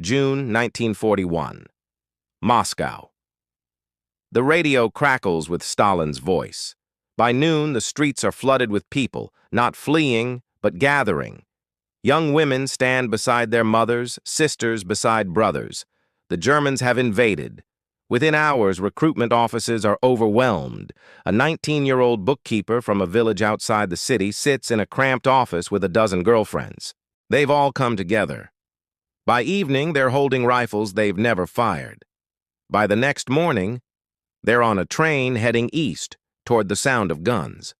June 1941. Moscow. The radio crackles with Stalin's voice. By noon, the streets are flooded with people, not fleeing, but gathering. Young women stand beside their mothers, sisters beside brothers. The Germans have invaded. Within hours, recruitment offices are overwhelmed. A 19-year-old bookkeeper from a village outside the city sits in a cramped office with a dozen girlfriends. They've all come together. By evening, they're holding rifles they've never fired. By the next morning, they're on a train heading east toward the sound of guns.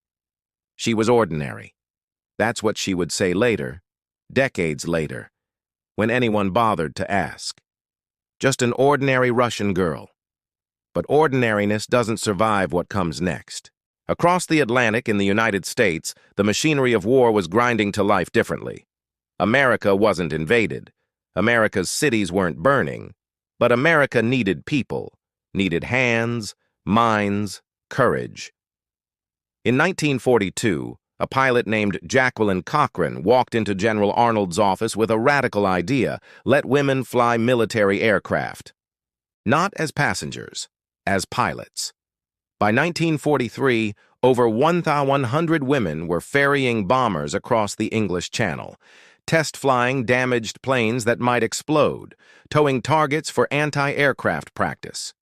She was ordinary. That's what she would say later, decades later, when anyone bothered to ask. Just an ordinary Russian girl. But ordinariness doesn't survive what comes next. Across the Atlantic in the United States, the machinery of war was grinding to life differently. America wasn't invaded. America's cities weren't burning. But America needed people, needed hands, minds, courage. In 1942, a pilot named Jacqueline Cochran walked into General Arnold's office with a radical idea: let women fly military aircraft. Not as passengers, as pilots. By 1943, over 1,100 women were ferrying bombers across the English Channel, test-flying damaged planes that might explode, towing targets for anti-aircraft practice.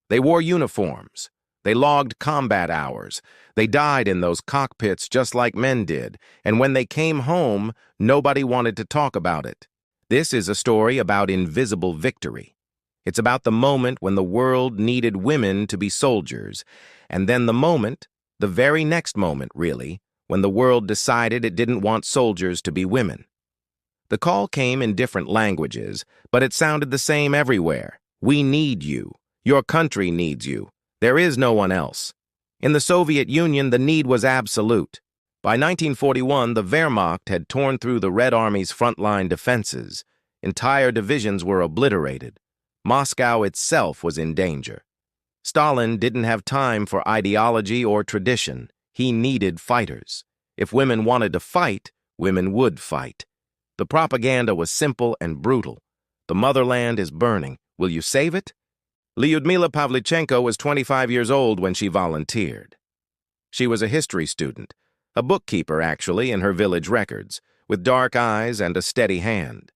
They wore uniforms. They logged combat hours. They died in those cockpits just like men did, and when they came home, nobody wanted to talk about it. This is a story about invisible victory. It's about the moment when the world needed women to be soldiers, and then the moment, the very next moment, really, when the world decided it didn't want soldiers to be women. The call came in different languages, but it sounded the same everywhere. We need you. Your country needs you. There is no one else. In the Soviet Union, the need was absolute. By 1941, the Wehrmacht had torn through the Red Army's frontline defenses. Entire divisions were obliterated. Moscow itself was in danger. Stalin didn't have time for ideology or tradition. He needed fighters. If women wanted to fight, women would fight. The propaganda was simple and brutal. The motherland is burning. Will you save it? Lyudmila Pavlichenko was 25 years old when she volunteered. She was a history student, a bookkeeper actually in her village records, with dark eyes and a steady hand.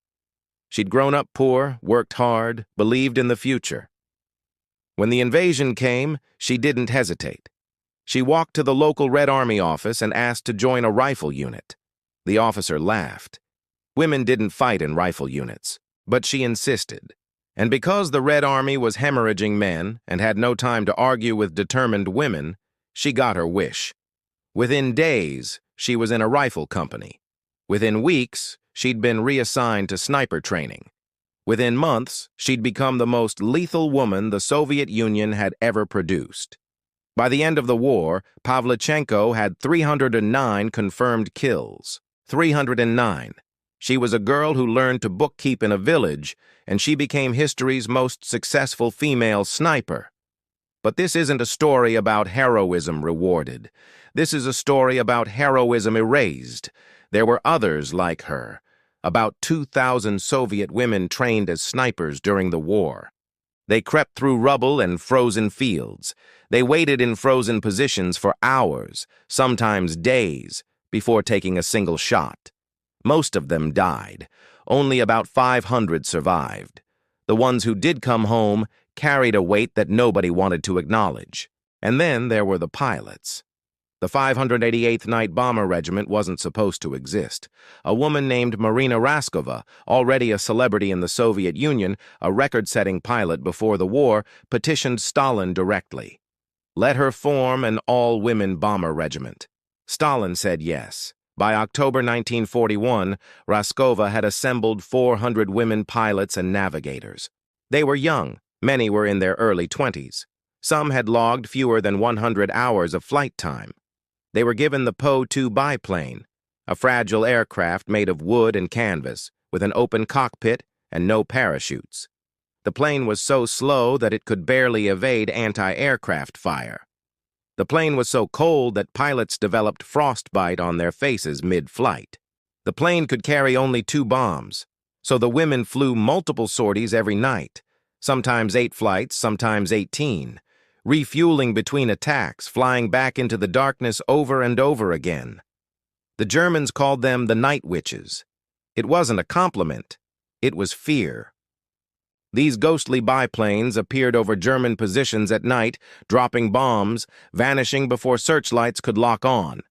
She'd grown up poor, worked hard, believed in the future. When the invasion came, she didn't hesitate. She walked to the local Red Army office and asked to join a rifle unit. The officer laughed. Women didn't fight in rifle units, but she insisted. And because the Red Army was hemorrhaging men and had no time to argue with determined women, she got her wish. Within days, she was in a rifle company. Within weeks, she'd been reassigned to sniper training. Within months, she'd become the most lethal woman the Soviet Union had ever produced. By the end of the war, Pavlichenko had 309 confirmed kills. 309. She was a girl who learned to bookkeep in a village, and she became history's most successful female sniper. But this isn't a story about heroism rewarded. This is a story about heroism erased. There were others like her. About 2,000 Soviet women trained as snipers during the war. They crept through rubble and frozen fields. They waited in frozen positions for hours, sometimes days, before taking a single shot. Most of them died. Only about 500 survived. The ones who did come home carried a weight that nobody wanted to acknowledge. And then there were the pilots. The 588th Night Bomber Regiment wasn't supposed to exist. A woman named Marina Raskova, already a celebrity in the Soviet Union, a record-setting pilot before the war, petitioned Stalin directly. Let her form an all-women bomber regiment. Stalin said yes. By October 1941, Raskova had assembled 400 women pilots and navigators. They were young. Many were in their early 20s. Some had logged fewer than 100 hours of flight time. They were given the Po-2 biplane, a fragile aircraft made of wood and canvas, with an open cockpit and no parachutes. The plane was so slow that it could barely evade anti-aircraft fire. The plane was so cold that pilots developed frostbite on their faces mid-flight. The plane could carry only 2 bombs, So the women flew multiple sorties every night, sometimes 8 flights, sometimes 18, refueling between attacks, flying back into the darkness over and over again. The Germans called them the night witches. It wasn't a compliment, it was fear. These ghostly biplanes appeared over German positions at night, dropping bombs, vanishing before searchlights could lock on.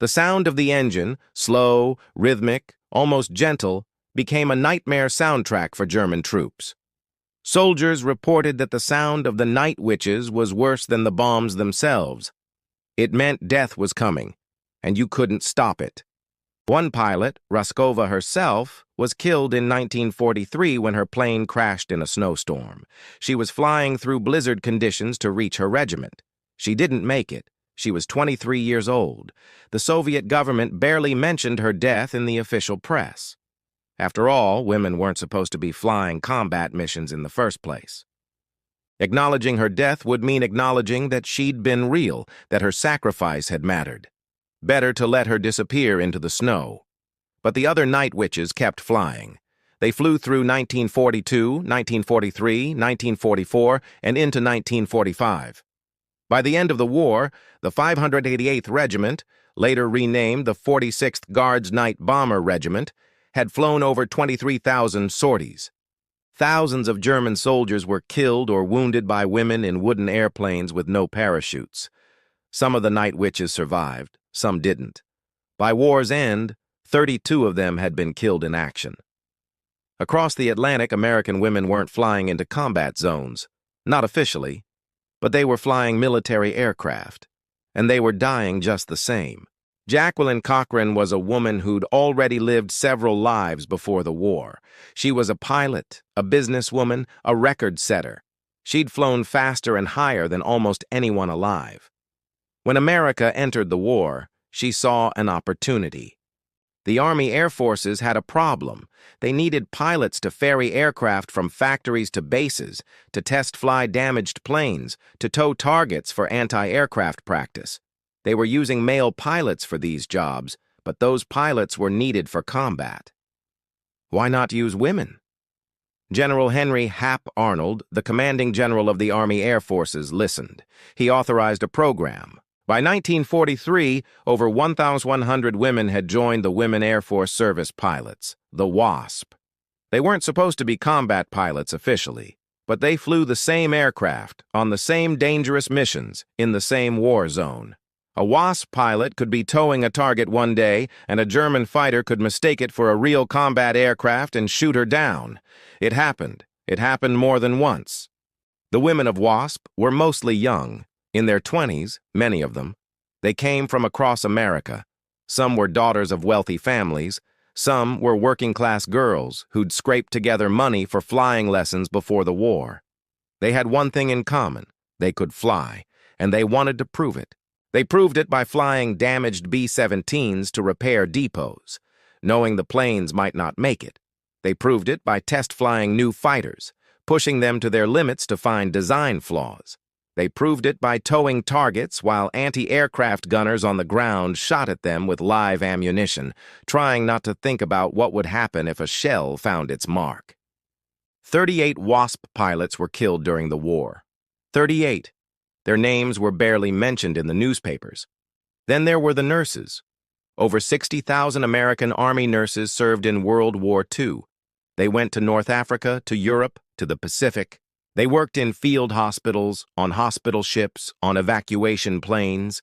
The sound of the engine, slow, rhythmic, almost gentle, became a nightmare soundtrack for German troops. Soldiers reported that the sound of the night witches was worse than the bombs themselves. It meant death was coming, and you couldn't stop it. One pilot, Raskova herself, was killed in 1943 when her plane crashed in a snowstorm. She was flying through blizzard conditions to reach her regiment. She didn't make it. She was 23 years old. The Soviet government barely mentioned her death in the official press. After all, women weren't supposed to be flying combat missions in the first place. Acknowledging her death would mean acknowledging that she'd been real, that her sacrifice had mattered. Better to let her disappear into the snow. But the other night witches kept flying. They flew through 1942, 1943, 1944, and into 1945. By the end of the war, the 588th Regiment, later renamed the 46th Guards Night Bomber Regiment, had flown over 23,000 sorties. Thousands of German soldiers were killed or wounded by women in wooden airplanes with no parachutes. Some of the night witches survived, some didn't. By war's end, 32 of them had been killed in action. Across the Atlantic, American women weren't flying into combat zones, not officially, but they were flying military aircraft, and they were dying just the same. Jacqueline Cochran was a woman who'd already lived several lives before the war. She was a pilot, a businesswoman, a record setter. She'd flown faster and higher than almost anyone alive. When America entered the war, she saw an opportunity. The Army Air Forces had a problem. They needed pilots to ferry aircraft from factories to bases, to test fly damaged planes, to tow targets for anti-aircraft practice. They were using male pilots for these jobs, but those pilots were needed for combat. Why not use women? General Henry Hap Arnold, the commanding general of the Army Air Forces, listened. He authorized a program. By 1943, over 1,100 women had joined the Women Air Force Service Pilots, the WASP. They weren't supposed to be combat pilots officially, but they flew the same aircraft, on the same dangerous missions, in the same war zone. A WASP pilot could be towing a target one day, and a German fighter could mistake it for a real combat aircraft and shoot her down. It happened. It happened more than once. The women of WASP were mostly young, in their 20s, many of them. They came from across America. Some were daughters of wealthy families. Some were working-class girls who'd scraped together money for flying lessons before the war. They had one thing in common. They could fly, and they wanted to prove it. They proved it by flying damaged B-17s to repair depots, knowing the planes might not make it. They proved it by test-flying new fighters, pushing them to their limits to find design flaws. They proved it by towing targets while anti-aircraft gunners on the ground shot at them with live ammunition, trying not to think about what would happen if a shell found its mark. 38 WASP pilots were killed during the war. 38. Their names were barely mentioned in the newspapers. Then there were the nurses. Over 60,000 American Army nurses served in World War II. They went to North Africa, to Europe, to the Pacific. They worked in field hospitals, on hospital ships, on evacuation planes.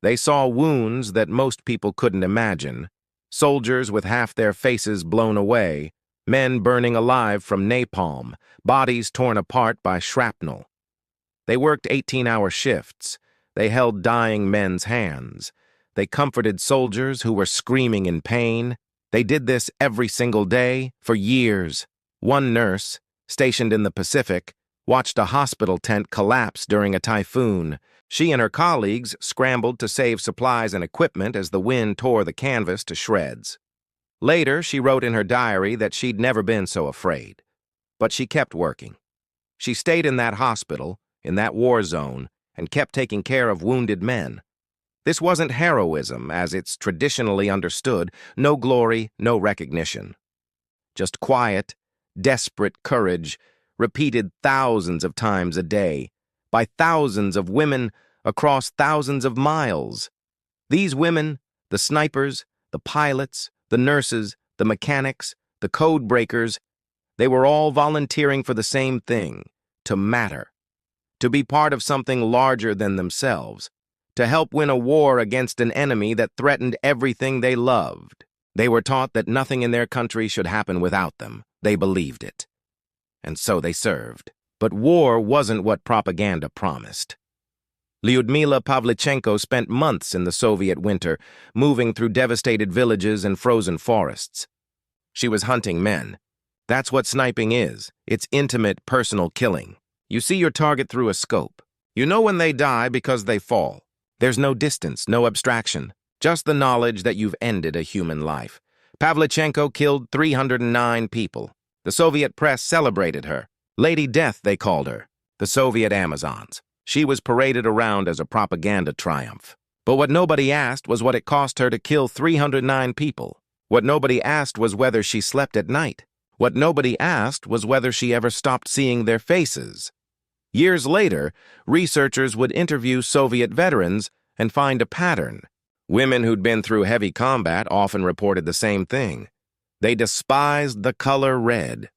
They saw wounds that most people couldn't imagine. Soldiers with half their faces blown away, men burning alive from napalm, bodies torn apart by shrapnel. They worked 18-hour shifts. They held dying men's hands. They comforted soldiers who were screaming in pain. They did this every single day, for years. One nurse, stationed in the Pacific, watched a hospital tent collapse during a typhoon. She and her colleagues scrambled to save supplies and equipment as the wind tore the canvas to shreds. Later, she wrote in her diary that she'd never been so afraid. But she kept working. She stayed in that hospital, in that war zone, and kept taking care of wounded men. This wasn't heroism, as it's traditionally understood, no glory, no recognition. just quiet, desperate courage, repeated thousands of times a day, by thousands of women across thousands of miles. These women, the snipers, the pilots, the nurses, the mechanics, the code breakers, they were all volunteering for the same thing, to matter, to be part of something larger than themselves, to help win a war against an enemy that threatened everything they loved. They were taught that nothing in their country should happen without them. They believed it. And so they served. But war wasn't what propaganda promised. Lyudmila Pavlichenko spent months in the Soviet winter, moving through devastated villages and frozen forests. She was hunting men. That's what sniping is. It's intimate, personal killing. You see your target through a scope. You know when they die because they fall. There's no distance, no abstraction, just the knowledge that you've ended a human life. Pavlichenko killed 309 people. The Soviet press celebrated her. Lady Death, they called her. The Soviet Amazons. She was paraded around as a propaganda triumph. But what nobody asked was what it cost her to kill 309 people. What nobody asked was whether she slept at night. What nobody asked was whether she ever stopped seeing their faces. Years later, researchers would interview Soviet veterans and find a pattern. Women who'd been through heavy combat often reported the same thing. They despised the color red.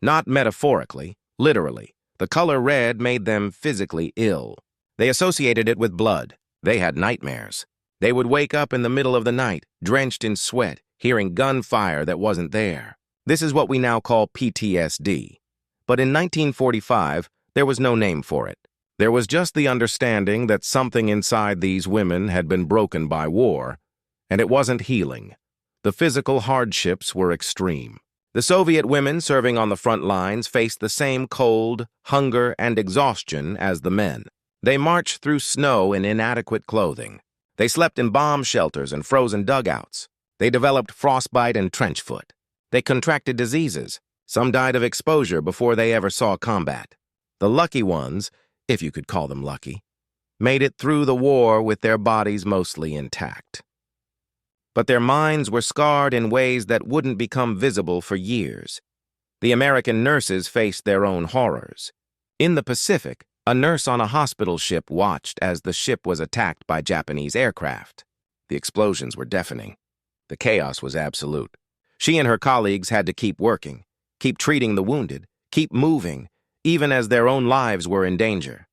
Not metaphorically, literally. The color red made them physically ill. They associated it with blood. They had nightmares. They would wake up in the middle of the night, drenched in sweat, hearing gunfire that wasn't there. This is what we now call PTSD. But in 1945, there was no name for it. There was just the understanding that something inside these women had been broken by war, and it wasn't healing. The physical hardships were extreme. The Soviet women serving on the front lines faced the same cold, hunger, and exhaustion as the men. They marched through snow in inadequate clothing. They slept in bomb shelters and frozen dugouts. They developed frostbite and trench foot. They contracted diseases. Some died of exposure before they ever saw combat. The lucky ones, if you could call them lucky, made it through the war with their bodies mostly intact. But their minds were scarred in ways that wouldn't become visible for years. The American nurses faced their own horrors. In the Pacific, a nurse on a hospital ship watched as the ship was attacked by Japanese aircraft. The explosions were deafening. The chaos was absolute. She and her colleagues had to keep working, keep treating the wounded, keep moving, even as their own lives were in danger.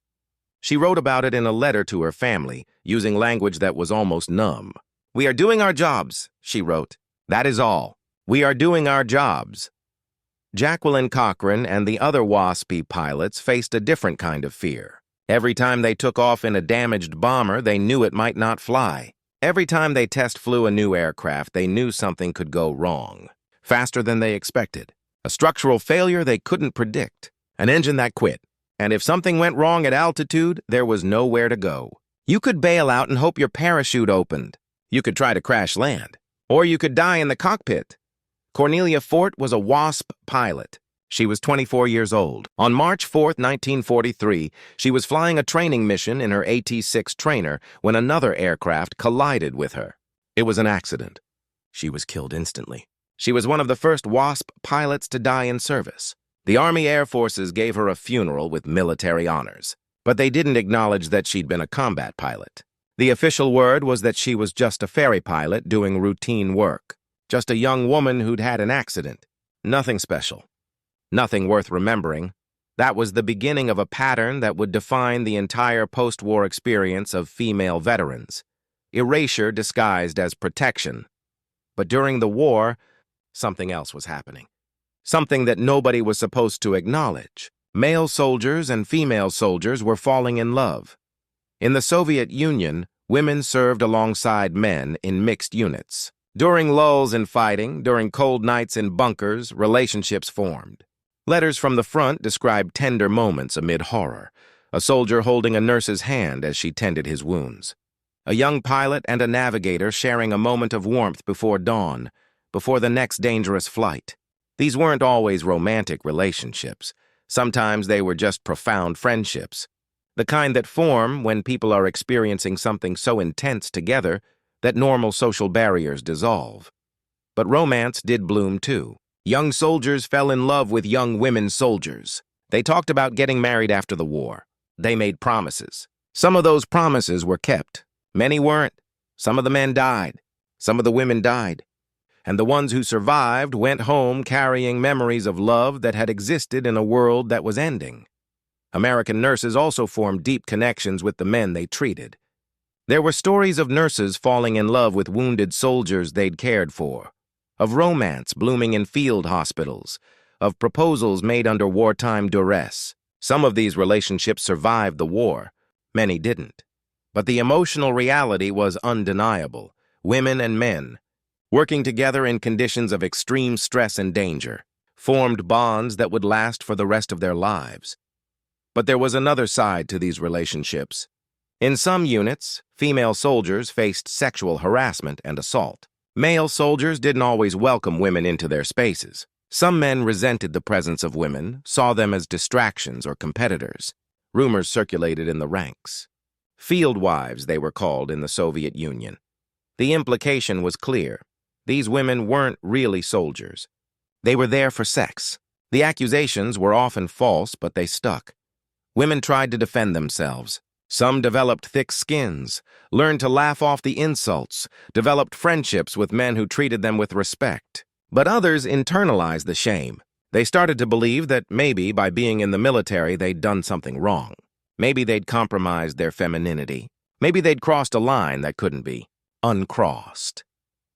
She wrote about it in a letter to her family, using language that was almost numb. "We are doing our jobs," she wrote. "That is all. We are doing our jobs." Jacqueline Cochran and the other WASP pilots faced a different kind of fear. Every time they took off in a damaged bomber, they knew it might not fly. Every time they test flew a new aircraft, they knew something could go wrong, faster than they expected. A structural failure they couldn't predict, an engine that quit. And if something went wrong at altitude, there was nowhere to go. You could bail out and hope your parachute opened. You could try to crash land. Or you could die in the cockpit. Cornelia Fort was a WASP pilot. She was 24 years old. On March 4, 1943, she was flying a training mission in her AT-6 trainer when another aircraft collided with her. It was an accident. She was killed instantly. She was one of the first WASP pilots to die in service. The Army Air Forces gave her a funeral with military honors, but they didn't acknowledge that she'd been a combat pilot. The official word was that she was just a ferry pilot doing routine work, just a young woman who'd had an accident. Nothing special. Nothing worth remembering. That was the beginning of a pattern that would define the entire post-war experience of female veterans. Erasure disguised as protection. But during the war, something else was happening. Something that nobody was supposed to acknowledge. Male soldiers and female soldiers were falling in love. In the Soviet Union, women served alongside men in mixed units. During lulls in fighting, during cold nights in bunkers, relationships formed. Letters from the front described tender moments amid horror, a soldier holding a nurse's hand as she tended his wounds. A young pilot and a navigator sharing a moment of warmth before dawn, before the next dangerous flight. These weren't always romantic relationships. Sometimes they were just profound friendships, the kind that form when people are experiencing something so intense together that normal social barriers dissolve. But romance did bloom too. Young soldiers fell in love with young women soldiers. They talked about getting married after the war. They made promises. Some of those promises were kept. Many weren't. Some of the men died. Some of the women died. And the ones who survived went home carrying memories of love that had existed in a world that was ending. American nurses also formed deep connections with the men they treated. There were stories of nurses falling in love with wounded soldiers they'd cared for, of romance blooming in field hospitals, of proposals made under wartime duress. Some of these relationships survived the war. Many didn't. But the emotional reality was undeniable. Women and men, working together in conditions of extreme stress and danger, formed bonds that would last for the rest of their lives. But there was another side to these relationships. In some units, female soldiers faced sexual harassment and assault. Male soldiers didn't always welcome women into their spaces. Some men resented the presence of women, saw them as distractions or competitors. Rumors circulated in the ranks. Field wives, they were called in the Soviet Union. The implication was clear. These women weren't really soldiers. They were there for sex. The accusations were often false, but they stuck. Women tried to defend themselves. Some developed thick skins, learned to laugh off the insults, developed friendships with men who treated them with respect. But others internalized the shame. They started to believe that maybe by being in the military they'd done something wrong. Maybe they'd compromised their femininity. Maybe they'd crossed a line that couldn't be uncrossed.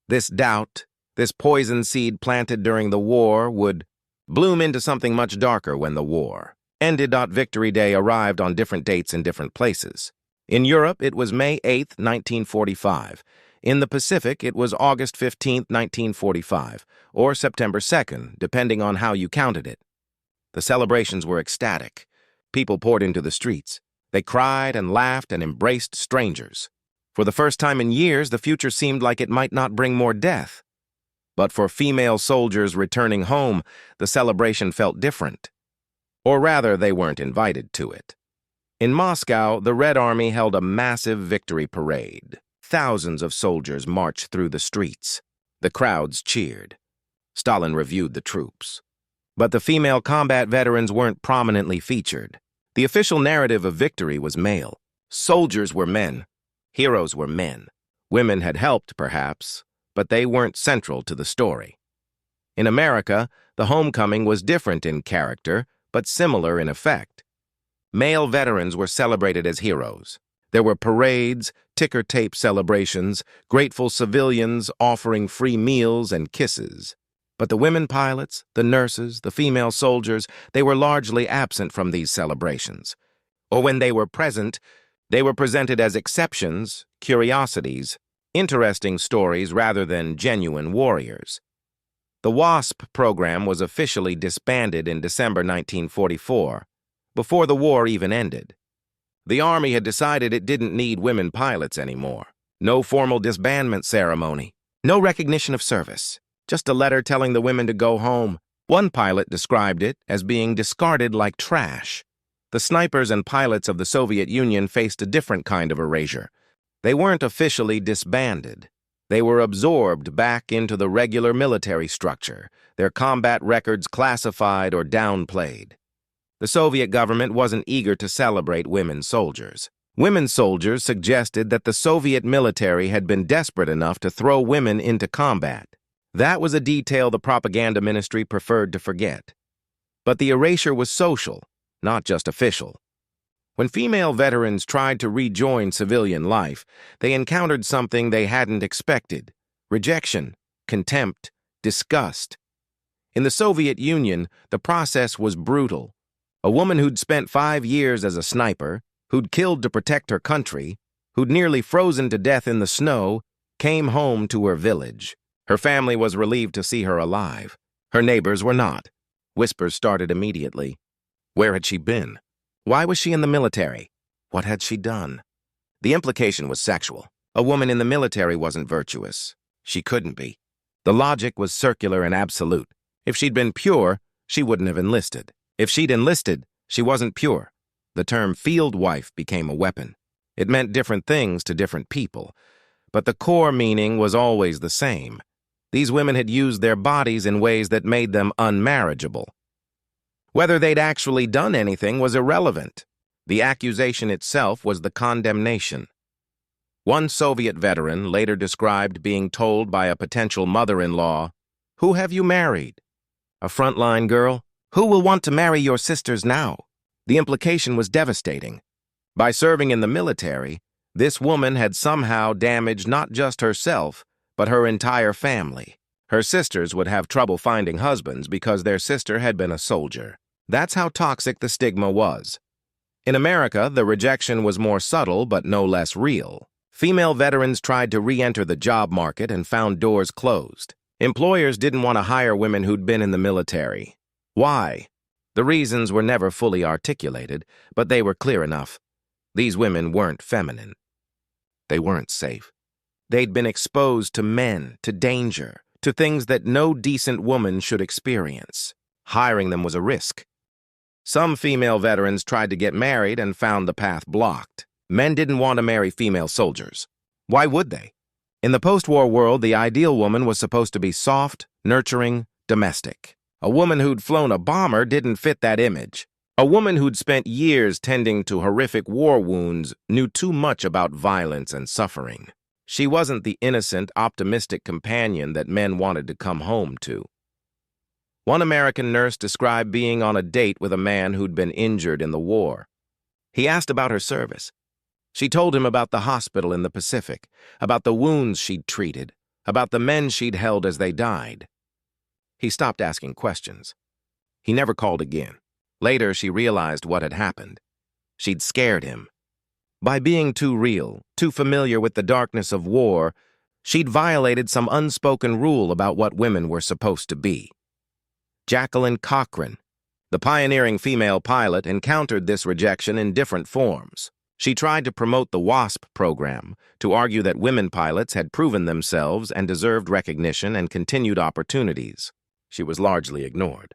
This doubt, this poison seed planted during the war, would bloom into something much darker when the war ended. Victory Day arrived on different dates in different places. In Europe, it was May 8, 1945. In the Pacific, it was August 15, 1945, or September 2nd, depending on how you counted it. The celebrations were ecstatic. People poured into the streets. They cried and laughed and embraced strangers. For the first time in years, the future seemed like it might not bring more death. But for female soldiers returning home, the celebration felt different. Or rather, they weren't invited to it. In Moscow, the Red Army held a massive victory parade. Thousands of soldiers marched through the streets. The crowds cheered. Stalin reviewed the troops. But the female combat veterans weren't prominently featured. The official narrative of victory was male. Soldiers were men. Heroes were men. Women had helped, perhaps, but they weren't central to the story. In America, the homecoming was different in character, but similar in effect. Male veterans were celebrated as heroes. There were parades, ticker tape celebrations, grateful civilians offering free meals and kisses. But the women pilots, the nurses, the female soldiers, they were largely absent from these celebrations. Or when they were present, they were presented as exceptions, curiosities, interesting stories rather than genuine warriors. The WASP program was officially disbanded in December 1944, before the war even ended. The Army had decided it didn't need women pilots anymore. No formal disbandment ceremony, no recognition of service, just a letter telling the women to go home. One pilot described it as being discarded like trash. The snipers and pilots of the Soviet Union faced a different kind of erasure. They weren't officially disbanded. They were absorbed back into the regular military structure, their combat records classified or downplayed. The Soviet government wasn't eager to celebrate women soldiers. Women soldiers suggested that the Soviet military had been desperate enough to throw women into combat. That was a detail the propaganda ministry preferred to forget. But the erasure was social, not just official. When female veterans tried to rejoin civilian life, they encountered something they hadn't expected: rejection, contempt, disgust. In the Soviet Union, the process was brutal. A woman who'd spent 5 years as a sniper, who'd killed to protect her country, who'd nearly frozen to death in the snow, came home to her village. Her family was relieved to see her alive. Her neighbors were not. Whispers started immediately. Where had she been? Why was she in the military? What had she done? The implication was sexual. A woman in the military wasn't virtuous. She couldn't be. The logic was circular and absolute. If she'd been pure, she wouldn't have enlisted. If she'd enlisted, she wasn't pure. The term field wife became a weapon. It meant different things to different people, but the core meaning was always the same. These women had used their bodies in ways that made them unmarriageable. Whether they'd actually done anything was irrelevant. The accusation itself was the condemnation. One Soviet veteran later described being told by a potential mother-in-law, "Who have you married? A frontline girl? Who will want to marry your sisters now?" The implication was devastating. By serving in the military, this woman had somehow damaged not just herself, but her entire family. Her sisters would have trouble finding husbands because their sister had been a soldier. That's how toxic the stigma was. In America, the rejection was more subtle but no less real. Female veterans tried to re-enter the job market and found doors closed. Employers didn't want to hire women who'd been in the military. Why? The reasons were never fully articulated, but they were clear enough. These women weren't feminine. They weren't safe. They'd been exposed to men, to danger, to things that no decent woman should experience. Hiring them was a risk. Some female veterans tried to get married and found the path blocked. Men didn't want to marry female soldiers. Why would they? In the post-war world, the ideal woman was supposed to be soft, nurturing, domestic. A woman who'd flown a bomber didn't fit that image. A woman who'd spent years tending to horrific war wounds knew too much about violence and suffering. She wasn't the innocent, optimistic companion that men wanted to come home to. One American nurse described being on a date with a man who'd been injured in the war. He asked about her service. She told him about the hospital in the Pacific, about the wounds she'd treated, about the men she'd held as they died. He stopped asking questions. He never called again. Later, she realized what had happened. She'd scared him. By being too real, too familiar with the darkness of war, she'd violated some unspoken rule about what women were supposed to be. Jacqueline Cochran, the pioneering female pilot, encountered this rejection in different forms. She tried to promote the WASP program, to argue that women pilots had proven themselves and deserved recognition and continued opportunities. She was largely ignored.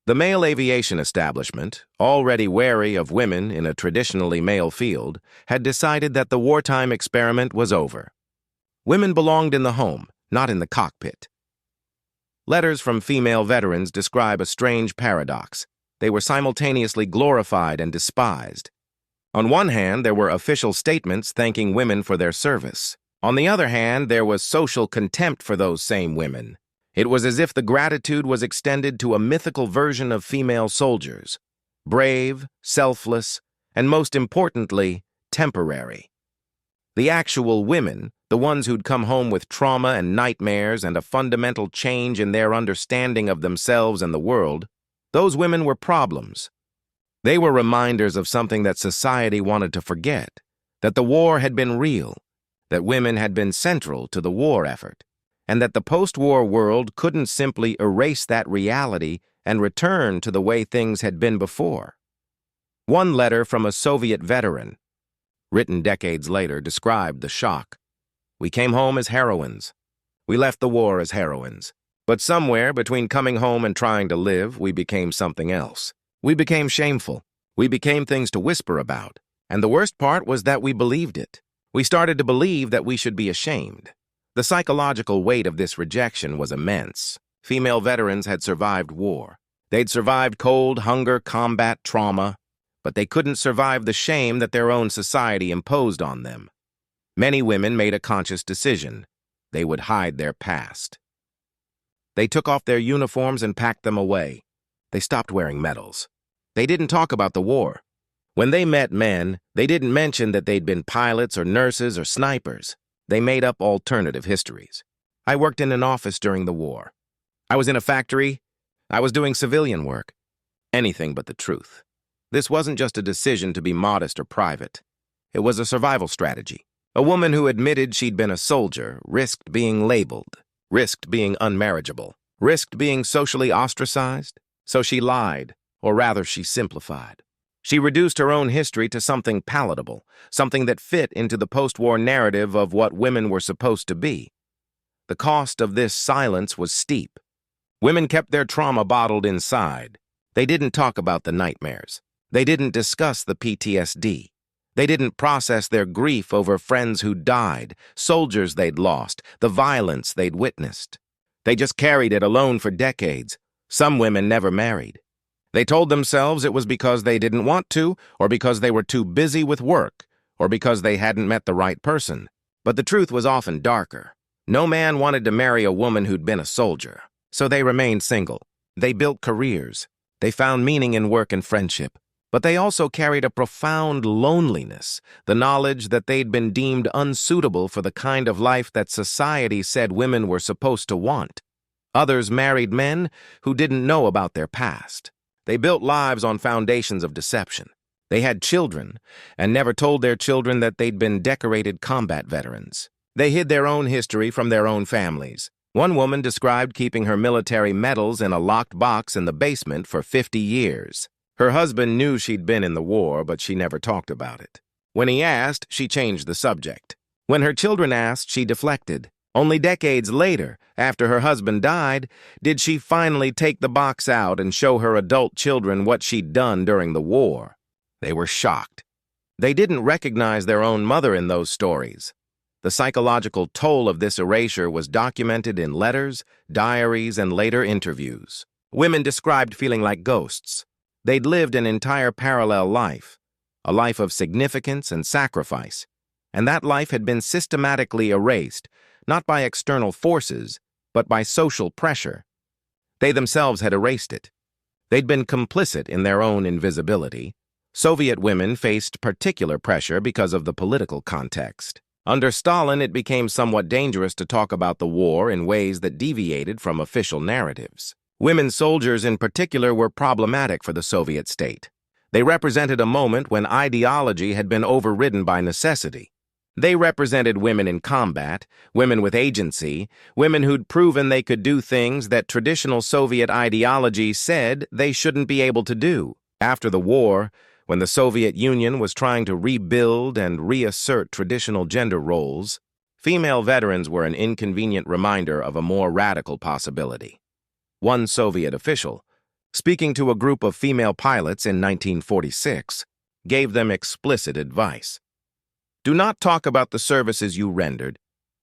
The male aviation establishment, already wary of women in a traditionally male field, had decided that the wartime experiment was over. Women belonged in the home, not in the cockpit. Letters from female veterans describe a strange paradox. They were simultaneously glorified and despised. On one hand, there were official statements thanking women for their service. On the other hand, there was social contempt for those same women. It was as if the gratitude was extended to a mythical version of female soldiers, brave, selfless, and most importantly, temporary. The actual women, the ones who'd come home with trauma and nightmares and a fundamental change in their understanding of themselves and the world, those women were problems. They were reminders of something that society wanted to forget, that the war had been real, that women had been central to the war effort, and that the post-war world couldn't simply erase that reality and return to the way things had been before. One letter from a Soviet veteran, written decades later, described the shock. "We came home as heroines. We left the war as heroines. But somewhere between coming home and trying to live, we became something else. We became shameful. We became things to whisper about. And the worst part was that we believed it. We started to believe that we should be ashamed." The psychological weight of this rejection was immense. Female veterans had survived war. They'd survived cold, hunger, combat, trauma, but they couldn't survive the shame that their own society imposed on them. Many women made a conscious decision. They would hide their past. They took off their uniforms and packed them away. They stopped wearing medals. They didn't talk about the war. When they met men, they didn't mention that they'd been pilots or nurses or snipers. They made up alternative histories. "I worked in an office during the war. I was in a factory. I was doing civilian work." Anything but the truth. This wasn't just a decision to be modest or private. It was a survival strategy. A woman who admitted she'd been a soldier risked being labeled, risked being unmarriageable, risked being socially ostracized. So she lied, or rather she simplified. She reduced her own history to something palatable, something that fit into the post-war narrative of what women were supposed to be. The cost of this silence was steep. Women kept their trauma bottled inside. They didn't talk about the nightmares. They didn't discuss the PTSD. They didn't process their grief over friends who died, soldiers they'd lost, the violence they'd witnessed. They just carried it alone for decades. Some women never married. They told themselves it was because they didn't want to, or because they were too busy with work, or because they hadn't met the right person. But the truth was often darker. No man wanted to marry a woman who'd been a soldier, so they remained single. They built careers. They found meaning in work and friendship. But they also carried a profound loneliness, the knowledge that they'd been deemed unsuitable for the kind of life that society said women were supposed to want. Others married men who didn't know about their past. They built lives on foundations of deception. They had children and never told their children that they'd been decorated combat veterans. They hid their own history from their own families. One woman described keeping her military medals in a locked box in the basement for 50 years. Her husband knew she'd been in the war, but she never talked about it. When he asked, she changed the subject. When her children asked, she deflected. Only decades later, after her husband died, did she finally take the box out and show her adult children what she'd done during the war. They were shocked. They didn't recognize their own mother in those stories. The psychological toll of this erasure was documented in letters, diaries, and later interviews. Women described feeling like ghosts. They'd lived an entire parallel life, a life of significance and sacrifice, and that life had been systematically erased, not by external forces, but by social pressure. They themselves had erased it. They'd been complicit in their own invisibility. Soviet women faced particular pressure because of the political context. Under Stalin, it became somewhat dangerous to talk about the war in ways that deviated from official narratives. Women soldiers in particular were problematic for the Soviet state. They represented a moment when ideology had been overridden by necessity. They represented women in combat, women with agency, women who'd proven they could do things that traditional Soviet ideology said they shouldn't be able to do. After the war, when the Soviet Union was trying to rebuild and reassert traditional gender roles, female veterans were an inconvenient reminder of a more radical possibility. One Soviet official, speaking to a group of female pilots in 1946, gave them explicit advice. Do not talk about the services you rendered.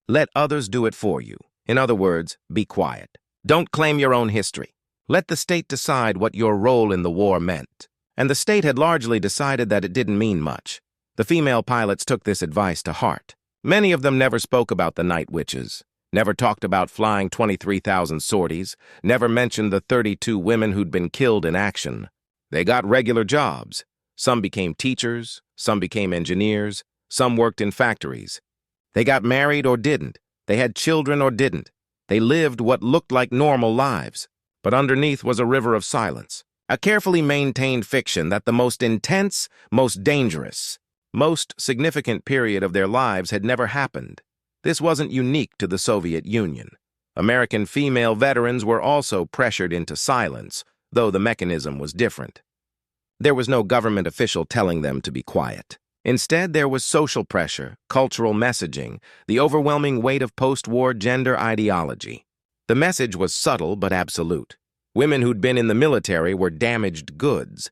Let others do it for you. In other words, be quiet. Don't claim your own history. Let the state decide what your role in the war meant. And the state had largely decided that it didn't mean much. The female pilots took this advice to heart. Many of them never spoke about the night witches, never talked about flying 23,000 sorties, never mentioned the 32 women who'd been killed in action. They got regular jobs. Some became teachers, some became engineers, some worked in factories. They got married or didn't. They had children or didn't. They lived what looked like normal lives. But underneath was a river of silence. A carefully maintained fiction that the most intense, most dangerous, most significant period of their lives had never happened. This wasn't unique to the Soviet Union. American female veterans were also pressured into silence, though the mechanism was different. There was no government official telling them to be quiet. Instead, there was social pressure, cultural messaging, the overwhelming weight of post-war gender ideology. The message was subtle but absolute. Women who'd been in the military were damaged goods.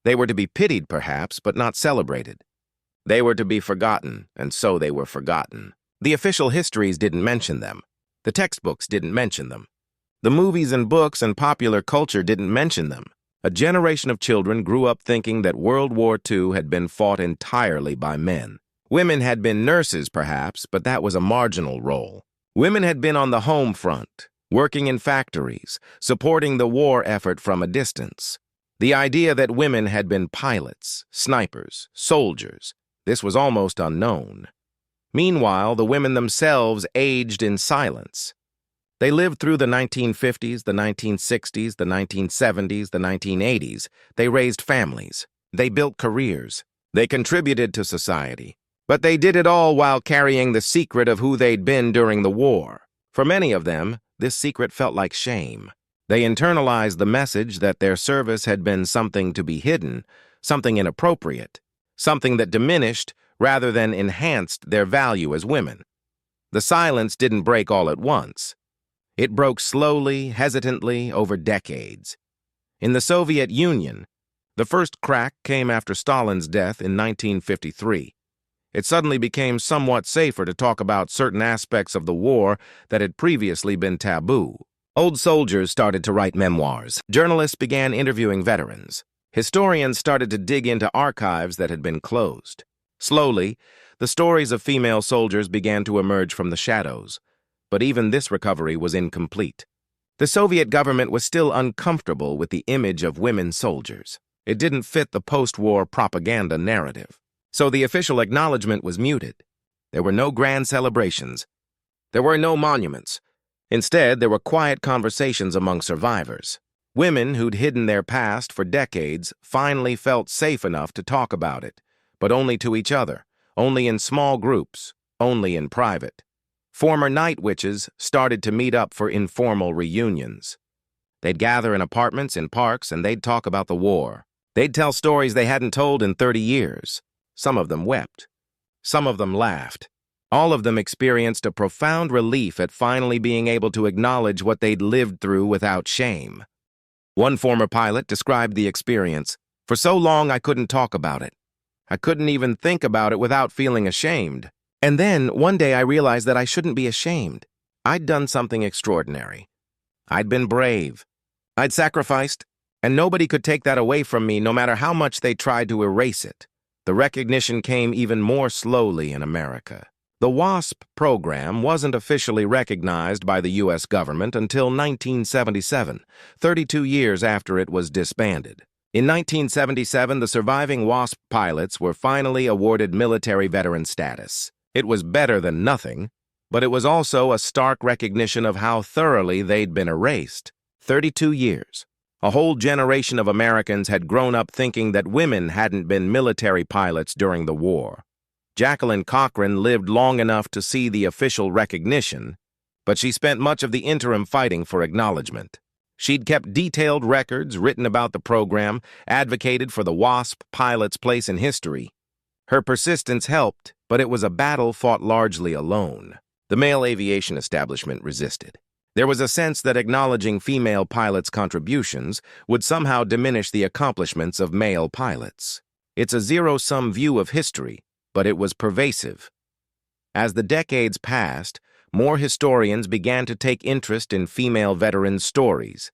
They were to be pitied, perhaps, but not celebrated. They were to be forgotten, and so they were forgotten. The official histories didn't mention them. The textbooks didn't mention them. The movies and books and popular culture didn't mention them. A generation of children grew up thinking that World War II had been fought entirely by men. Women had been nurses, perhaps, but that was a marginal role. Women had been on the home front, working in factories, supporting the war effort from a distance. The idea that women had been pilots, snipers, soldiers, this was almost unknown. Meanwhile, the women themselves aged in silence. They lived through the 1950s, the 1960s, the 1970s, the 1980s. They raised families. They built careers. They contributed to society. But they did it all while carrying the secret of who they'd been during the war. For many of them, this secret felt like shame. They internalized the message that their service had been something to be hidden, something inappropriate, something that diminished rather than enhanced their value as women. The silence didn't break all at once. It broke slowly, hesitantly, over decades. In the Soviet Union, the first crack came after Stalin's death in 1953. It suddenly became somewhat safer to talk about certain aspects of the war that had previously been taboo. Old soldiers started to write memoirs. Journalists began interviewing veterans. Historians started to dig into archives that had been closed. Slowly, the stories of female soldiers began to emerge from the shadows. But even this recovery was incomplete. The Soviet government was still uncomfortable with the image of women soldiers. It didn't fit the post-war propaganda narrative. So the official acknowledgement was muted. There were no grand celebrations. There were no monuments. Instead, there were quiet conversations among survivors. Women who'd hidden their past for decades finally felt safe enough to talk about it, but only to each other, only in small groups, only in private. Former night witches started to meet up for informal reunions. They'd gather in apartments, in parks, and they'd talk about the war. They'd tell stories they hadn't told in 30 years. Some of them wept. Some of them laughed. All of them experienced a profound relief at finally being able to acknowledge what they'd lived through without shame. One former pilot described the experience. "For so long, I couldn't talk about it. I couldn't even think about it without feeling ashamed. And then, one day I realized that I shouldn't be ashamed. I'd done something extraordinary. I'd been brave. I'd sacrificed, and nobody could take that away from me no matter how much they tried to erase it." The recognition came even more slowly in America. The WASP program wasn't officially recognized by the U.S. government until 1977, 32 years after it was disbanded. In 1977, the surviving WASP pilots were finally awarded military veteran status. It was better than nothing, but it was also a stark recognition of how thoroughly they'd been erased. 32 years. A whole generation of Americans had grown up thinking that women hadn't been military pilots during the war. Jacqueline Cochran lived long enough to see the official recognition, but she spent much of the interim fighting for acknowledgement. She'd kept detailed records, written about the program, advocated for the WASP pilot's place in history. Her persistence helped, but it was a battle fought largely alone. The male aviation establishment resisted. There was a sense that acknowledging female pilots' contributions would somehow diminish the accomplishments of male pilots. It's a zero-sum view of history, but it was pervasive. As the decades passed, more historians began to take interest in female veterans' stories.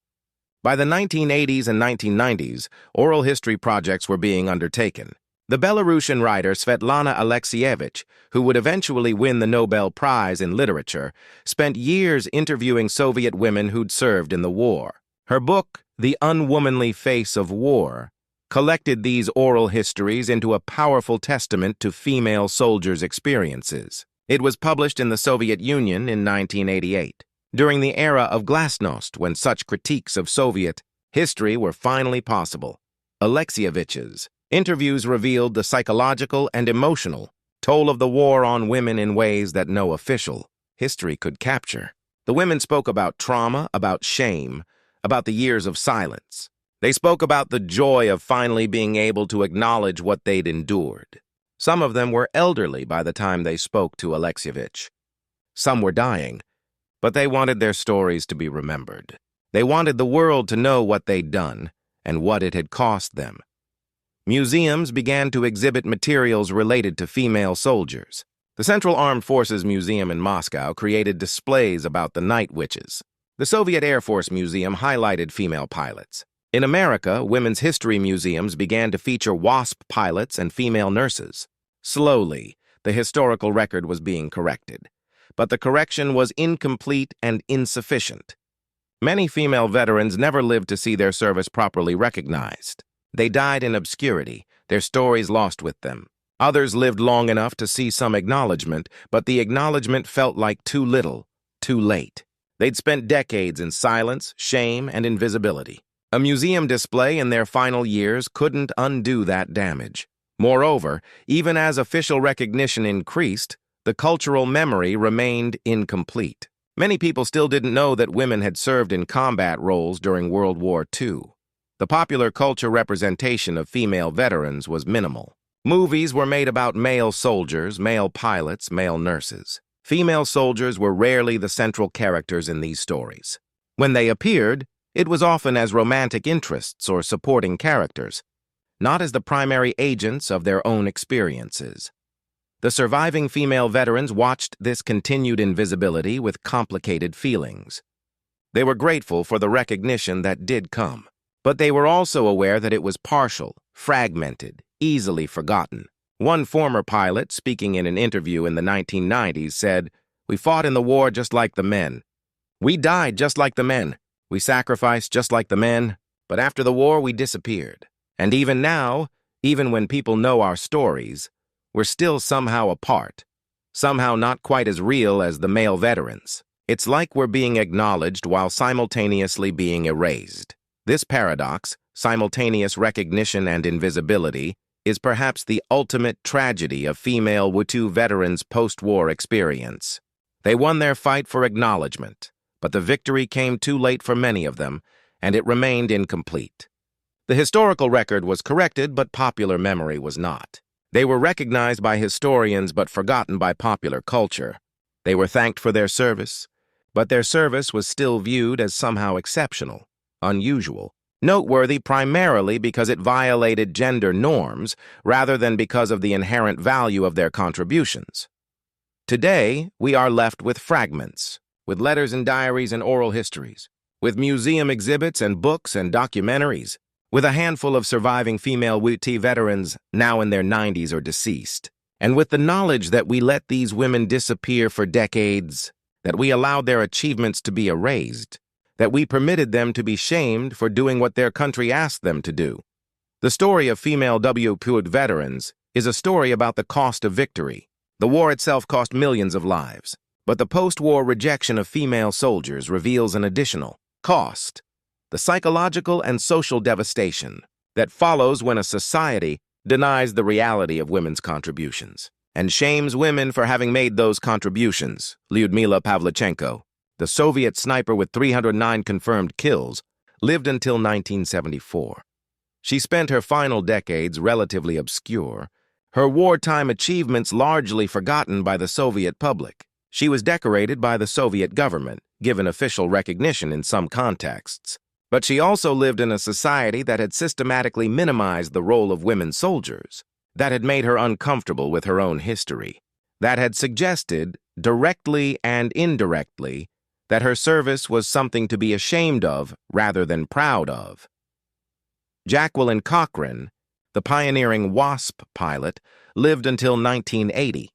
By the 1980s and 1990s, oral history projects were being undertaken. The Belarusian writer Svetlana Alexievich, who would eventually win the Nobel Prize in Literature, spent years interviewing Soviet women who'd served in the war. Her book, The Unwomanly Face of War, collected these oral histories into a powerful testament to female soldiers' experiences. It was published in the Soviet Union in 1988, during the era of glasnost, when such critiques of Soviet history were finally possible. Alexievich's interviews revealed the psychological and emotional toll of the war on women in ways that no official history could capture. The women spoke about trauma, about shame, about the years of silence. They spoke about the joy of finally being able to acknowledge what they'd endured. Some of them were elderly by the time they spoke to Alexievich. Some were dying, but they wanted their stories to be remembered. They wanted the world to know what they'd done and what it had cost them. Museums began to exhibit materials related to female soldiers. The Central Armed Forces Museum in Moscow created displays about the night witches. The Soviet Air Force Museum highlighted female pilots. In America, women's history museums began to feature WASP pilots and female nurses. Slowly, the historical record was being corrected, but the correction was incomplete and insufficient. Many female veterans never lived to see their service properly recognized. They died in obscurity, their stories lost with them. Others lived long enough to see some acknowledgement, but the acknowledgement felt like too little, too late. They'd spent decades in silence, shame, and invisibility. A museum display in their final years couldn't undo that damage. Moreover, even as official recognition increased, the cultural memory remained incomplete. Many people still didn't know that women had served in combat roles during World War II. The popular culture representation of female veterans was minimal. Movies were made about male soldiers, male pilots, male nurses. Female soldiers were rarely the central characters in these stories. When they appeared, it was often as romantic interests or supporting characters, not as the primary agents of their own experiences. The surviving female veterans watched this continued invisibility with complicated feelings. They were grateful for the recognition that did come, but they were also aware that it was partial, fragmented, easily forgotten. One former pilot, speaking in an interview in the 1990s, said, "We fought in the war just like the men. We died just like the men. We sacrificed just like the men. But after the war, we disappeared. And even now, even when people know our stories, we're still somehow apart, somehow not quite as real as the male veterans. It's like we're being acknowledged while simultaneously being erased." This paradox, simultaneous recognition and invisibility, is perhaps the ultimate tragedy of female WWII veterans' post-war experience. They won their fight for acknowledgement, but the victory came too late for many of them, and it remained incomplete. The historical record was corrected, but popular memory was not. They were recognized by historians but forgotten by popular culture. They were thanked for their service, but their service was still viewed as somehow exceptional, unusual, noteworthy primarily because it violated gender norms rather than because of the inherent value of their contributions. Today, we are left with fragments, with letters and diaries and oral histories, with museum exhibits and books and documentaries, with a handful of surviving female WWII veterans now in their 90s or deceased, and with the knowledge that we let these women disappear for decades, that we allowed their achievements to be erased, that we permitted them to be shamed for doing what their country asked them to do. The story of female WWII veterans is a story about the cost of victory. The war itself cost millions of lives, but the post-war rejection of female soldiers reveals an additional cost: the psychological and social devastation that follows when a society denies the reality of women's contributions and shames women for having made those contributions. Lyudmila Pavlichenko, the Soviet sniper with 309 confirmed kills, lived until 1974. She spent her final decades relatively obscure, her wartime achievements largely forgotten by the Soviet public. She was decorated by the Soviet government, given official recognition in some contexts. But she also lived in a society that had systematically minimized the role of women soldiers, that had made her uncomfortable with her own history, that had suggested, directly and indirectly, that her service was something to be ashamed of rather than proud of. Jacqueline Cochran, the pioneering WASP pilot, lived until 1980.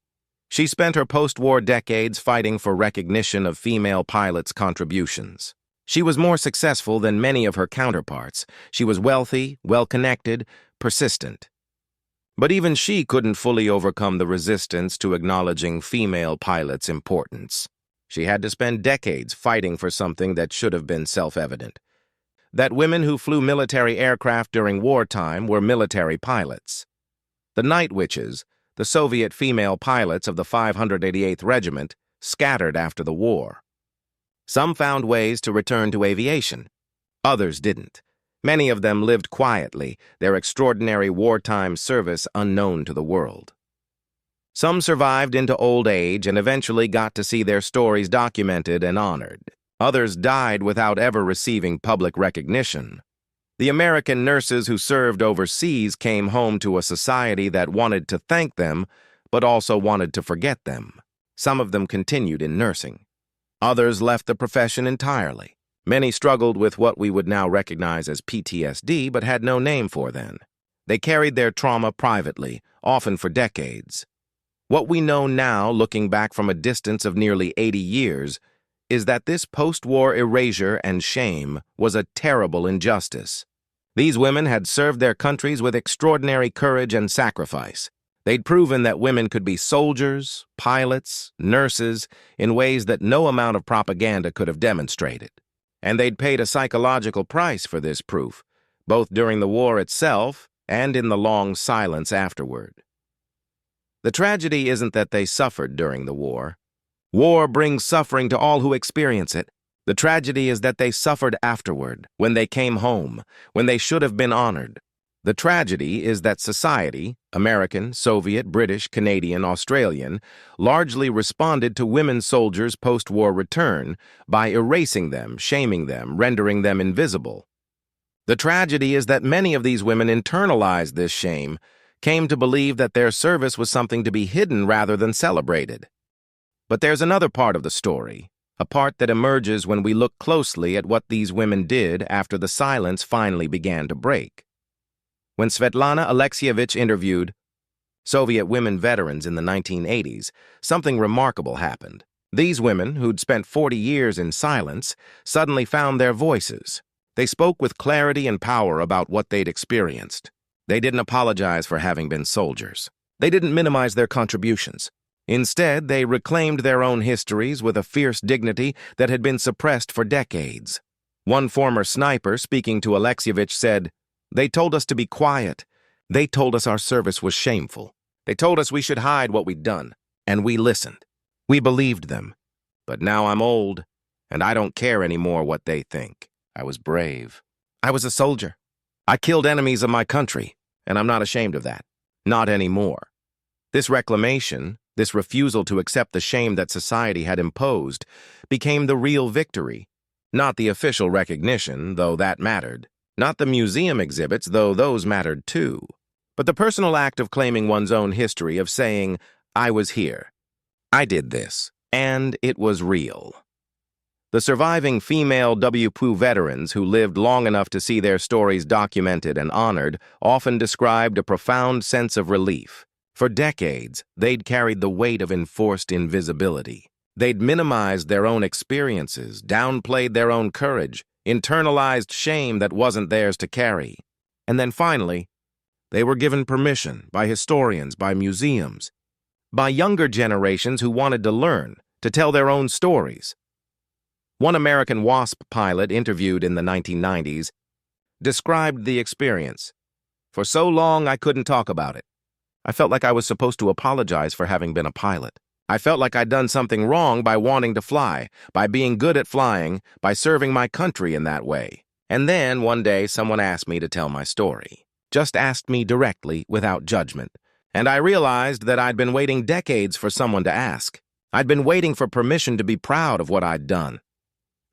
She spent her post-war decades fighting for recognition of female pilots' contributions. She was more successful than many of her counterparts. She was wealthy, well-connected, persistent. But even she couldn't fully overcome the resistance to acknowledging female pilots' importance. She had to spend decades fighting for something that should have been self-evident: that women who flew military aircraft during wartime were military pilots. The Night Witches, the Soviet female pilots of the 588th Regiment, scattered after the war. Some found ways to return to aviation. Others didn't. Many of them lived quietly, their extraordinary wartime service unknown to the world. Some survived into old age and eventually got to see their stories documented and honored. Others died without ever receiving public recognition. The American nurses who served overseas came home to a society that wanted to thank them, but also wanted to forget them. Some of them continued in nursing. Others left the profession entirely. Many struggled with what we would now recognize as PTSD, but had no name for then. They carried their trauma privately, often for decades. What we know now, looking back from a distance of nearly 80 years, is that this post-war erasure and shame was a terrible injustice. These women had served their countries with extraordinary courage and sacrifice. They'd proven that women could be soldiers, pilots, nurses, in ways that no amount of propaganda could have demonstrated. And they'd paid a psychological price for this proof, both during the war itself and in the long silence afterward. The tragedy isn't that they suffered during the war. War brings suffering to all who experience it. The tragedy is that they suffered afterward, when they came home, when they should have been honored. The tragedy is that society, American, Soviet, British, Canadian, Australian, largely responded to women soldiers' post-war return by erasing them, shaming them, rendering them invisible. The tragedy is that many of these women internalized this shame, came to believe that their service was something to be hidden rather than celebrated. But there's another part of the story, a part that emerges when we look closely at what these women did after the silence finally began to break. When Svetlana Alexievich interviewed Soviet women veterans in the 1980s, something remarkable happened. These women, who'd spent 40 years in silence, suddenly found their voices. They spoke with clarity and power about what they'd experienced. They didn't apologize for having been soldiers. They didn't minimize their contributions. Instead, they reclaimed their own histories with a fierce dignity that had been suppressed for decades. One former sniper, speaking to Alexievich, said, "They told us to be quiet. They told us our service was shameful. They told us we should hide what we'd done, and we listened. We believed them. But now I'm old, and I don't care anymore what they think. I was brave. I was a soldier. I killed enemies of my country, and I'm not ashamed of that. Not anymore." This reclamation, this refusal to accept the shame that society had imposed, became the real victory. Not the official recognition, though that mattered. Not the museum exhibits, though those mattered too. But the personal act of claiming one's own history, of saying, "I was here. I did this, and it was real." The surviving female WPU veterans who lived long enough to see their stories documented and honored often described a profound sense of relief. For decades, they'd carried the weight of enforced invisibility. They'd minimized their own experiences, downplayed their own courage, internalized shame that wasn't theirs to carry. And then finally, they were given permission by historians, by museums, by younger generations who wanted to learn, to tell their own stories. One American WASP pilot interviewed in the 1990s described the experience. "For so long, I couldn't talk about it. I felt like I was supposed to apologize for having been a pilot. I felt like I'd done something wrong by wanting to fly, by being good at flying, by serving my country in that way. And then, one day, someone asked me to tell my story. Just asked me directly, without judgment. And I realized that I'd been waiting decades for someone to ask. I'd been waiting for permission to be proud of what I'd done."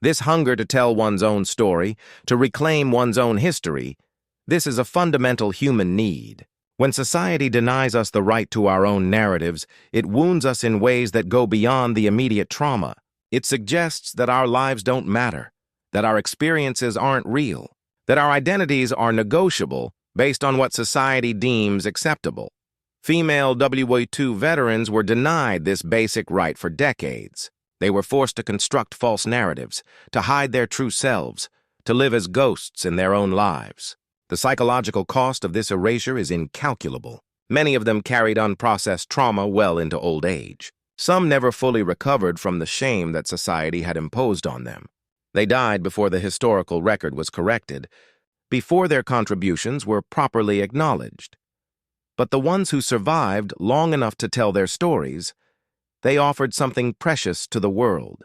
This hunger to tell one's own story, to reclaim one's own history, this is a fundamental human need. When society denies us the right to our own narratives, it wounds us in ways that go beyond the immediate trauma. It suggests that our lives don't matter, that our experiences aren't real, that our identities are negotiable based on what society deems acceptable. Female WWII veterans were denied this basic right for decades. They were forced to construct false narratives, to hide their true selves, to live as ghosts in their own lives. The psychological cost of this erasure is incalculable. Many of them carried unprocessed trauma well into old age. Some never fully recovered from the shame that society had imposed on them. They died before the historical record was corrected, before their contributions were properly acknowledged. But the ones who survived long enough to tell their stories, they offered something precious to the world.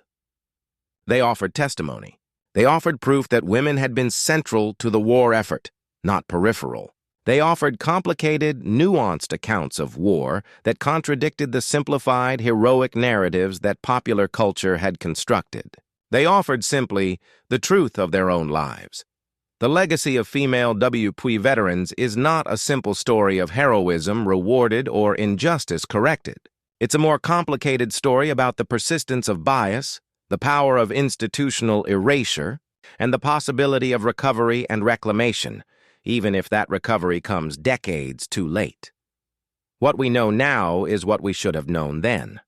They offered testimony. They offered proof that women had been central to the war effort, not peripheral. They offered complicated, nuanced accounts of war that contradicted the simplified, heroic narratives that popular culture had constructed. They offered simply the truth of their own lives. The legacy of female WPU veterans is not a simple story of heroism rewarded or injustice corrected. It's a more complicated story about the persistence of bias, the power of institutional erasure, and the possibility of recovery and reclamation, even if that recovery comes decades too late. What we know now is what we should have known then.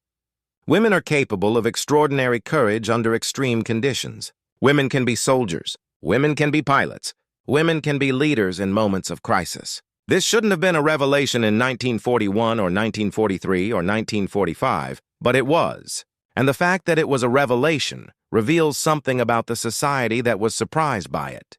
Women are capable of extraordinary courage under extreme conditions. Women can be soldiers. Women can be pilots. Women can be leaders in moments of crisis. This shouldn't have been a revelation in 1941 or 1943 or 1945, but it was. And the fact that it was a revelation reveals something about the society that was surprised by it.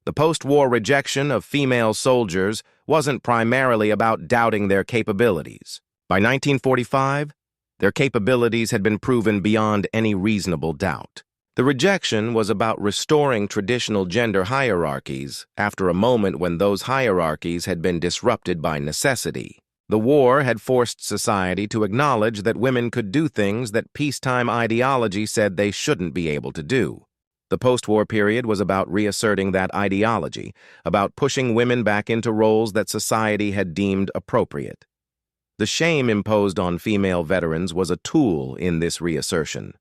The post-war rejection of female soldiers wasn't primarily about doubting their capabilities. By 1945, their capabilities had been proven beyond any reasonable doubt. The rejection was about restoring traditional gender hierarchies after a moment when those hierarchies had been disrupted by necessity. The war had forced society to acknowledge that women could do things that peacetime ideology said they shouldn't be able to do. The post-war period was about reasserting that ideology, about pushing women back into roles that society had deemed appropriate. The shame imposed on female veterans was a tool in this reassertion.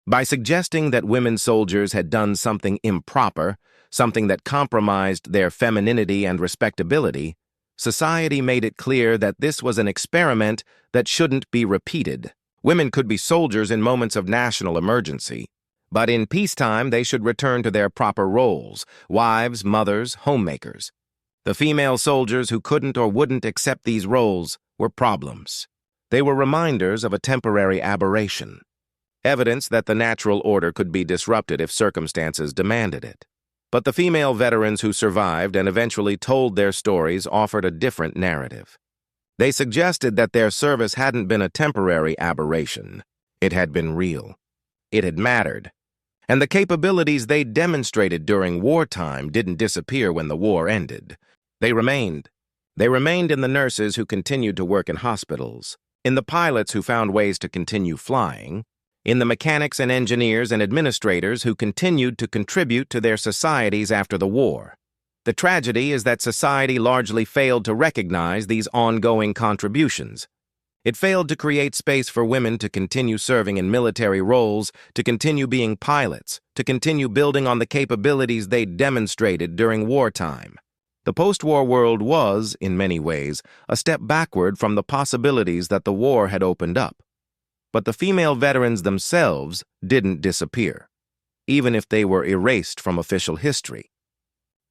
By suggesting that women soldiers had done something improper, something that compromised their femininity and respectability, society made it clear that this was an experiment that shouldn't be repeated. Women could be soldiers in moments of national emergency, but in peacetime they should return to their proper roles: wives, mothers, homemakers. The female soldiers who couldn't or wouldn't accept these roles were problems. They were reminders of a temporary aberration, evidence that the natural order could be disrupted if circumstances demanded it. But the female veterans who survived and eventually told their stories offered a different narrative. They suggested that their service hadn't been a temporary aberration. It had been real. It had mattered. And the capabilities they demonstrated during wartime didn't disappear when the war ended. They remained. They remained in the nurses who continued to work in hospitals, in the pilots who found ways to continue flying, in the mechanics and engineers and administrators who continued to contribute to their societies after the war. The tragedy is that society largely failed to recognize these ongoing contributions. It failed to create space for women to continue serving in military roles, to continue being pilots, to continue building on the capabilities they demonstrated during wartime. The post-war world was, in many ways, a step backward from the possibilities that the war had opened up. But the female veterans themselves didn't disappear, even if they were erased from official history.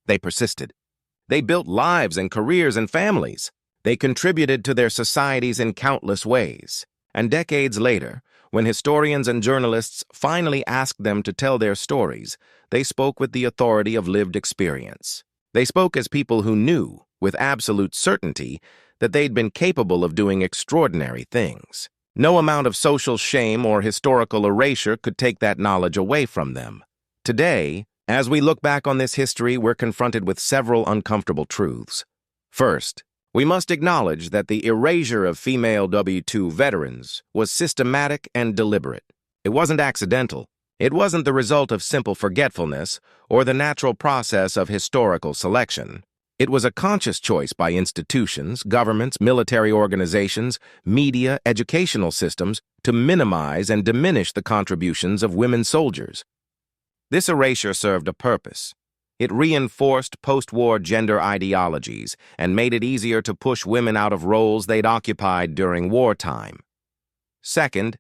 They persisted. They built lives and careers and families. They contributed to their societies in countless ways. And decades later, when historians and journalists finally asked them to tell their stories, they spoke with the authority of lived experience. They spoke as people who knew, with absolute certainty, that they'd been capable of doing extraordinary things. No amount of social shame or historical erasure could take that knowledge away from them. Today, as we look back on this history, we're confronted with several uncomfortable truths. First, we must acknowledge that the erasure of female WWII veterans was systematic and deliberate. It wasn't accidental. It wasn't the result of simple forgetfulness or the natural process of historical selection. It was a conscious choice by institutions, governments, military organizations, media, educational systems to minimize and diminish the contributions of women soldiers. This erasure served a purpose. It reinforced post-war gender ideologies and made it easier to push women out of roles they'd occupied during wartime. Second,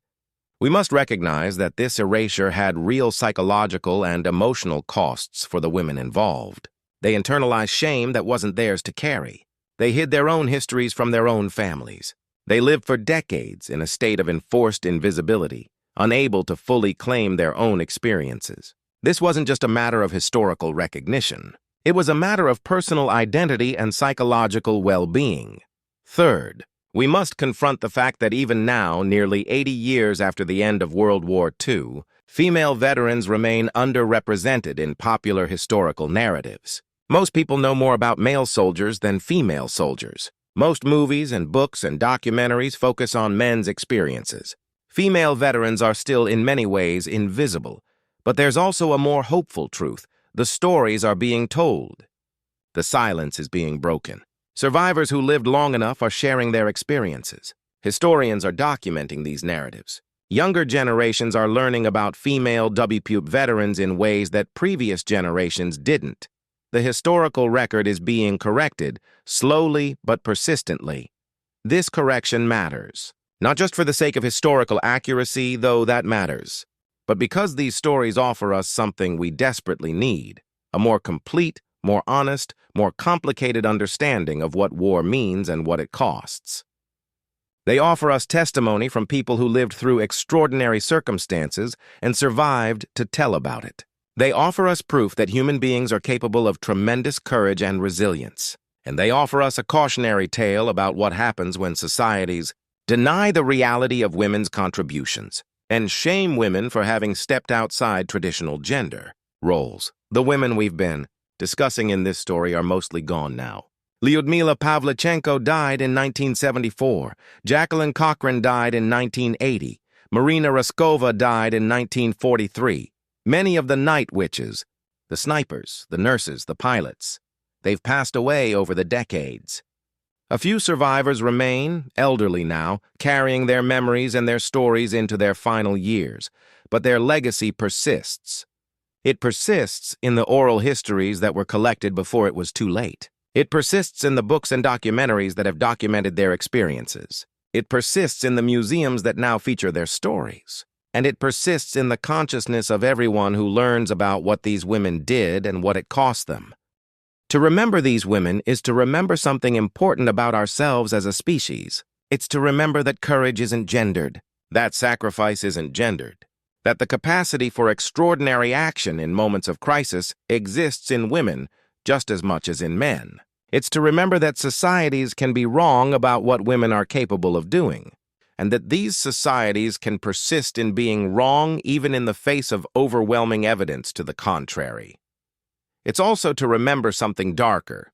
we must recognize that this erasure had real psychological and emotional costs for the women involved. They internalized shame that wasn't theirs to carry. They hid their own histories from their own families. They lived for decades in a state of enforced invisibility, unable to fully claim their own experiences. This wasn't just a matter of historical recognition. It was a matter of personal identity and psychological well-being. Third, we must confront the fact that even now, nearly 80 years after the end of World War II, female veterans remain underrepresented in popular historical narratives. Most people know more about male soldiers than female soldiers. Most movies and books and documentaries focus on men's experiences. Female veterans are still in many ways invisible, but there's also a more hopeful truth. The stories are being told. The silence is being broken. Survivors who lived long enough are sharing their experiences. Historians are documenting these narratives. Younger generations are learning about female WWII veterans in ways that previous generations didn't. The historical record is being corrected, slowly but persistently. This correction matters, not just for the sake of historical accuracy, though that matters, but because these stories offer us something we desperately need: a more complete, more honest, more complicated understanding of what war means and what it costs. They offer us testimony from people who lived through extraordinary circumstances and survived to tell about it. They offer us proof that human beings are capable of tremendous courage and resilience. And they offer us a cautionary tale about what happens when societies deny the reality of women's contributions and shame women for having stepped outside traditional gender roles. The women we've been discussing in this story are mostly gone now. Lyudmila Pavlichenko died in 1974. Jacqueline Cochran died in 1980. Marina Raskova died in 1943. Many of the night witches, the snipers, the nurses, the pilots, they've passed away over the decades. A few survivors remain, elderly now, carrying their memories and their stories into their final years, but their legacy persists. It persists in the oral histories that were collected before it was too late. It persists in the books and documentaries that have documented their experiences. It persists in the museums that now feature their stories. And it persists in the consciousness of everyone who learns about what these women did and what it cost them. To remember these women is to remember something important about ourselves as a species. It's to remember that courage isn't gendered, that sacrifice isn't gendered, that the capacity for extraordinary action in moments of crisis exists in women just as much as in men. It's to remember that societies can be wrong about what women are capable of doing, and that these societies can persist in being wrong even in the face of overwhelming evidence to the contrary. It's also to remember something darker,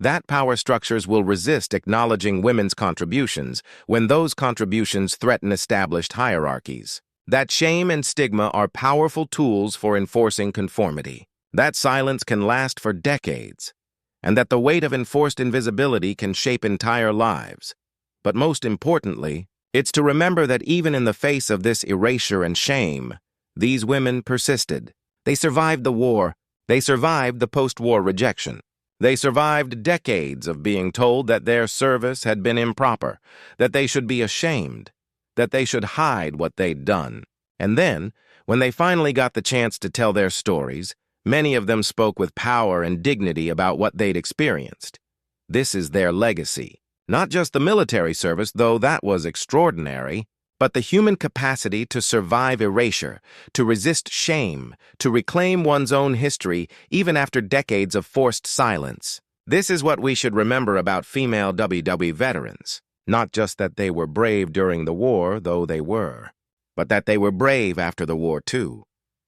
that power structures will resist acknowledging women's contributions when those contributions threaten established hierarchies. That shame and stigma are powerful tools for enforcing conformity. That silence can last for decades, and that the weight of enforced invisibility can shape entire lives. But most importantly, it's to remember that even in the face of this erasure and shame, these women persisted. They survived the war. They survived the post-war rejection. They survived decades of being told that their service had been improper, that they should be ashamed, that they should hide what they'd done. And then, when they finally got the chance to tell their stories, many of them spoke with power and dignity about what they'd experienced. This is their legacy. Not just the military service, though that was extraordinary, but the human capacity to survive erasure, to resist shame, to reclaim one's own history even after decades of forced silence. This is what we should remember about female WWII veterans. Not just that they were brave during the war, though they were, but that they were brave after the war too.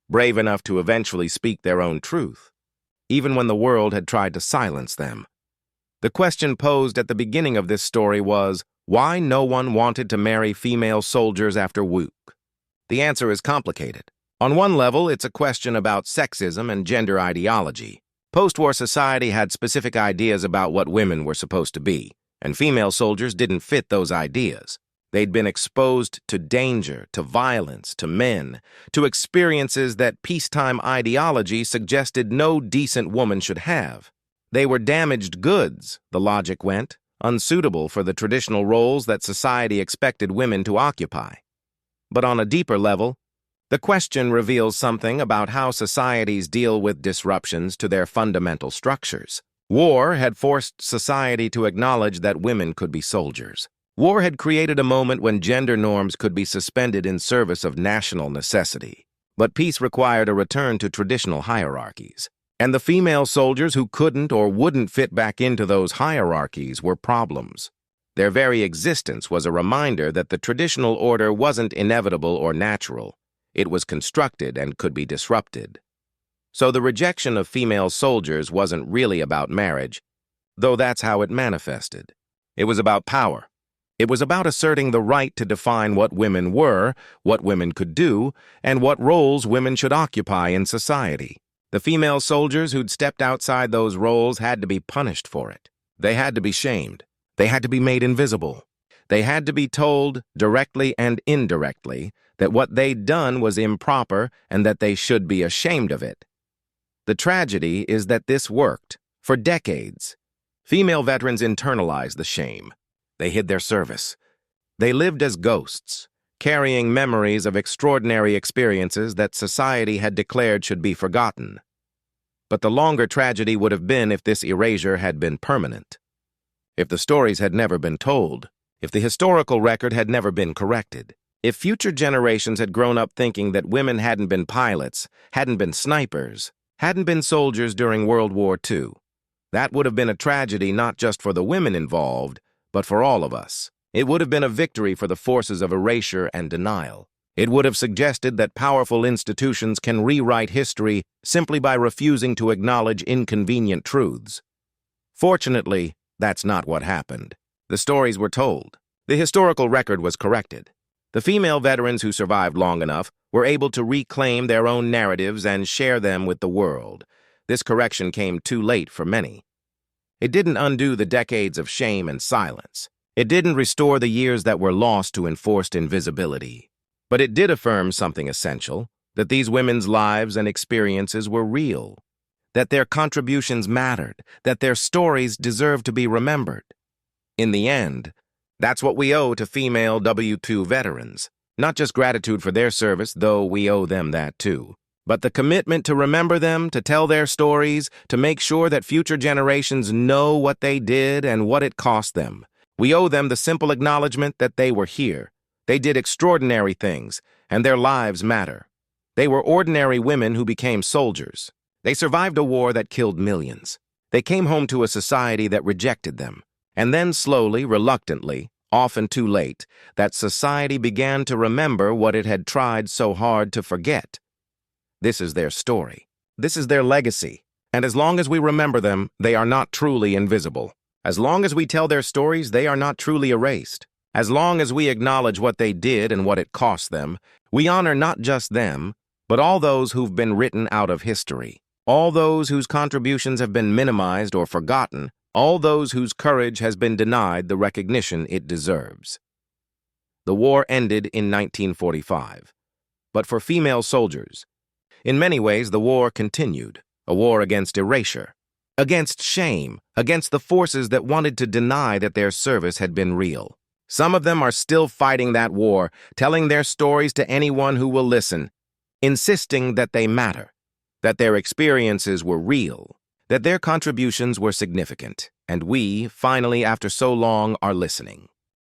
Brave enough to eventually speak their own truth, even when the world had tried to silence them. The question posed at the beginning of this story was, why no one wanted to marry female soldiers after WWII? The answer is complicated. On one level, it's a question about sexism and gender ideology. Post-war society had specific ideas about what women were supposed to be, and female soldiers didn't fit those ideas. They'd been exposed to danger, to violence, to men, to experiences that peacetime ideology suggested no decent woman should have. They were damaged goods, the logic went, unsuitable for the traditional roles that society expected women to occupy. But on a deeper level, the question reveals something about how societies deal with disruptions to their fundamental structures. War had forced society to acknowledge that women could be soldiers. War had created a moment when gender norms could be suspended in service of national necessity. But peace required a return to traditional hierarchies. And the female soldiers who couldn't or wouldn't fit back into those hierarchies were problems. Their very existence was a reminder that the traditional order wasn't inevitable or natural. It was constructed and could be disrupted. So the rejection of female soldiers wasn't really about marriage, though that's how it manifested. It was about power. It was about asserting the right to define what women were, what women could do, and what roles women should occupy in society. The female soldiers who'd stepped outside those roles had to be punished for it. They had to be shamed. They had to be made invisible. They had to be told, directly and indirectly, that what they'd done was improper and that they should be ashamed of it. The tragedy is that this worked. For decades, female veterans internalized the shame. They hid their service. They lived as ghosts, carrying memories of extraordinary experiences that society had declared should be forgotten. But the longer tragedy would have been if this erasure had been permanent. If the stories had never been told, if the historical record had never been corrected, if future generations had grown up thinking that women hadn't been pilots, hadn't been snipers, hadn't been soldiers during World War II, that would have been a tragedy not just for the women involved, but for all of us. It would have been a victory for the forces of erasure and denial. It would have suggested that powerful institutions can rewrite history simply by refusing to acknowledge inconvenient truths. Fortunately, that's not what happened. The stories were told. The historical record was corrected. The female veterans who survived long enough were able to reclaim their own narratives and share them with the world. This correction came too late for many. It didn't undo the decades of shame and silence. It didn't restore the years that were lost to enforced invisibility. But it did affirm something essential, that these women's lives and experiences were real, that their contributions mattered, that their stories deserved to be remembered. In the end, that's what we owe to female WWII veterans. Not just gratitude for their service, though we owe them that too, but the commitment to remember them, to tell their stories, to make sure that future generations know what they did and what it cost them. We owe them the simple acknowledgement that they were here. They did extraordinary things, and their lives matter. They were ordinary women who became soldiers. They survived a war that killed millions. They came home to a society that rejected them. And then slowly, reluctantly, often too late, that society began to remember what it had tried so hard to forget. This is their story. This is their legacy. And as long as we remember them, they are not truly invisible. As long as we tell their stories, they are not truly erased. As long as we acknowledge what they did and what it cost them, we honor not just them, but all those who've been written out of history. All those whose contributions have been minimized or forgotten. All those whose courage has been denied the recognition it deserves. The war ended in 1945. But for female soldiers, in many ways the war continued, a war against erasure, against shame, against the forces that wanted to deny that their service had been real. Some of them are still fighting that war, telling their stories to anyone who will listen, insisting that they matter, that their experiences were real, that their contributions were significant, and we, finally, after so long, are listening.